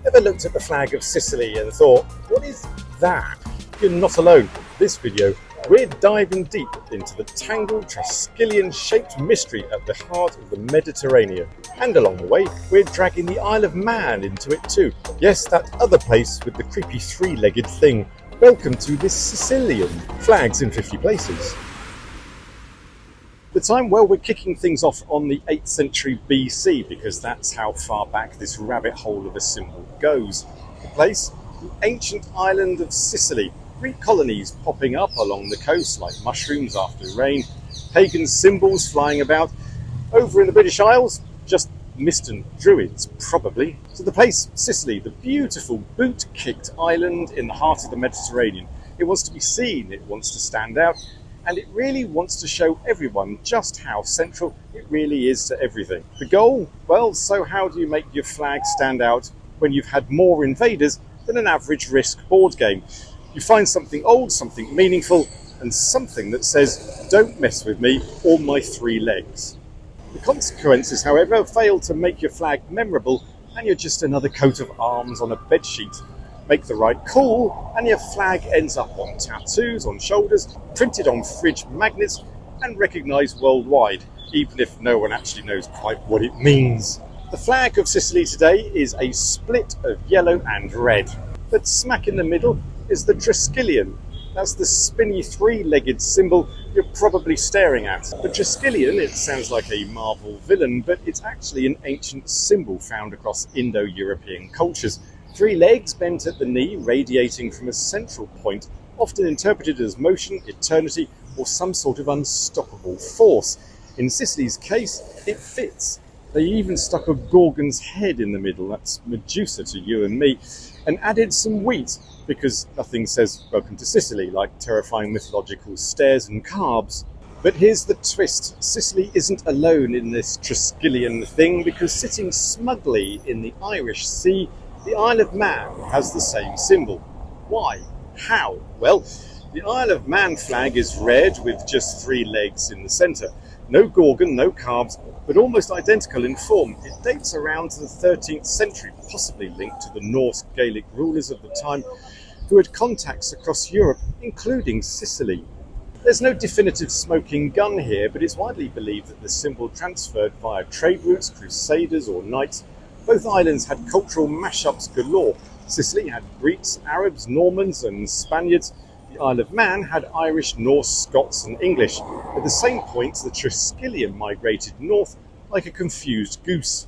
Ever looked at the flag of Sicily and thought, what is that? You're not alone. This video, we're diving deep into the tangled Triskelion-shaped mystery at the heart of the Mediterranean. And along the way, we're dragging the Isle of Man into it too. Yes, that other place with the creepy three-legged thing. Welcome to this Sicilian. Flags in 50 places. The time, well, we're kicking things off on the 8th century BC because that's how far back this rabbit hole of a symbol goes. The place, the ancient island of Sicily. Greek colonies popping up along the coast like mushrooms after rain. Pagan symbols flying about. Over in the British Isles, just mist and druids, probably. So the place, Sicily, the beautiful boot-kicked island in the heart of the Mediterranean. It wants to be seen, it wants to stand out. And it really wants to show everyone just how central it really is to everything. The goal? Well, so how do you make your flag stand out when you've had more invaders than an average Risk board game? You find something old, something meaningful, and something that says, don't mess with me or my three legs. The consequences, however, fail to make your flag memorable, and you're just another coat of arms on a bedsheet. Make the right call, and your flag ends up on tattoos, on shoulders, printed on fridge magnets, and recognised worldwide, even if no one actually knows quite what it means. The flag of Sicily today is a split of yellow and red, but smack in the middle is the Triskelion. That's the spinny three-legged symbol you're probably staring at. The Triskelion, it sounds like a Marvel villain, but it's actually an ancient symbol found across Indo-European cultures. Three legs bent at the knee, radiating from a central point, often interpreted as motion, eternity, or some sort of unstoppable force. In Sicily's case, it fits. They even stuck a Gorgon's head in the middle, that's Medusa to you and me, and added some wheat, because nothing says welcome to Sicily like terrifying mythological stairs and carbs. But here's the twist. Sicily isn't alone in this Triskelion thing, because sitting smugly in the Irish Sea, the Isle of Man has the same symbol. Why? How? Well, the Isle of Man flag is red with just three legs in the centre. No Gorgon, no carbs, but almost identical in form. It dates around to the 13th century, possibly linked to the Norse Gaelic rulers of the time who had contacts across Europe, including Sicily. There's no definitive smoking gun here, but it's widely believed that the symbol transferred via trade routes, crusaders or knights. Both islands had cultural mashups galore. Sicily had Greeks, Arabs, Normans and Spaniards. The Isle of Man had Irish, Norse, Scots and English. At the same point, the Triskelion migrated north like a confused goose.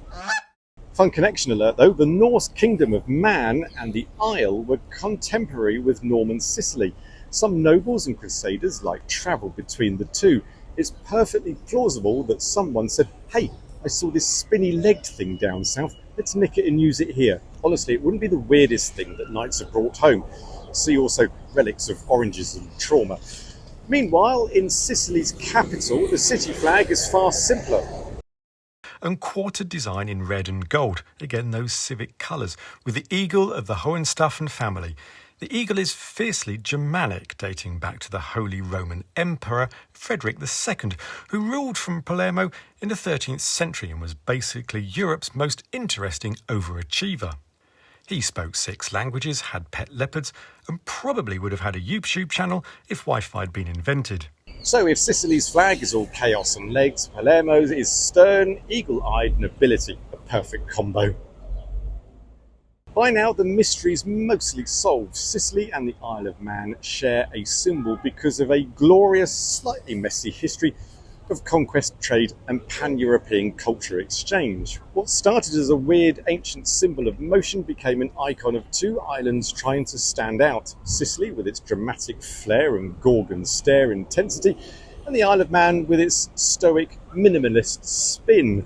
Fun connection alert though, the Norse kingdom of Man and the Isle were contemporary with Norman Sicily. Some nobles and crusaders travelled between the two. It's perfectly plausible that someone said, hey, I saw this spinny-legged thing down south, let's nick it and use it here. Honestly, it wouldn't be the weirdest thing that knights have brought home. See also relics of oranges and trauma. Meanwhile, in Sicily's capital, the city flag is far simpler. And quartered design in red and gold, again those civic colours, with the eagle of the Hohenstaufen family. The eagle is fiercely Germanic, dating back to the Holy Roman Emperor Frederick II, who ruled from Palermo in the 13th century and was basically Europe's most interesting overachiever. He spoke 6 languages, had pet leopards, and probably would have had a YouTube channel if Wi-Fi had been invented. So if Sicily's flag is all chaos and legs, Palermo's is stern, eagle-eyed nobility, a perfect combo. By now, the mystery's mostly solved. Sicily and the Isle of Man share a symbol because of a glorious, slightly messy history of conquest, trade and pan-European culture exchange. What started as a weird ancient symbol of motion became an icon of two islands trying to stand out. Sicily with its dramatic flair and Gorgon stare intensity, and the Isle of Man with its stoic minimalist spin.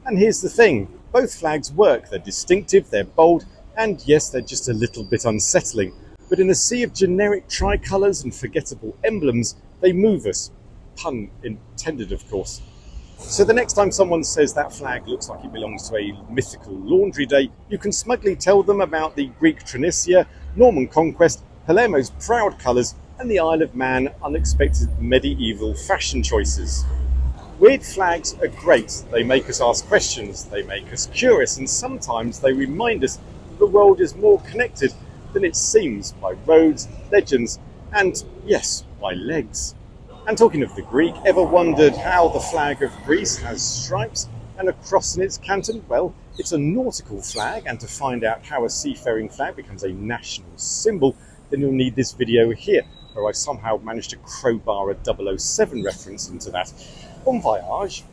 And here's the thing. Both flags work, they're distinctive, they're bold, and yes, they're just a little bit unsettling. But in a sea of generic tricolours and forgettable emblems, they move us. Pun intended, of course. So the next time someone says that flag looks like it belongs to a mythical laundry day, you can smugly tell them about the Greek Trinicia, Norman conquest, Palermo's proud colours, and the Isle of Man unexpected medieval fashion choices. Weird flags are great. They make us ask questions, they make us curious, and sometimes they remind us the world is more connected than it seems by roads, legends, and, yes, by legs. And talking of the Greek, ever wondered how the flag of Greece has stripes and a cross in its canton? Well, it's a nautical flag, and to find out how a seafaring flag becomes a national symbol, then you'll need this video here, where I somehow managed to crowbar a 007 reference into that. Bon voyage!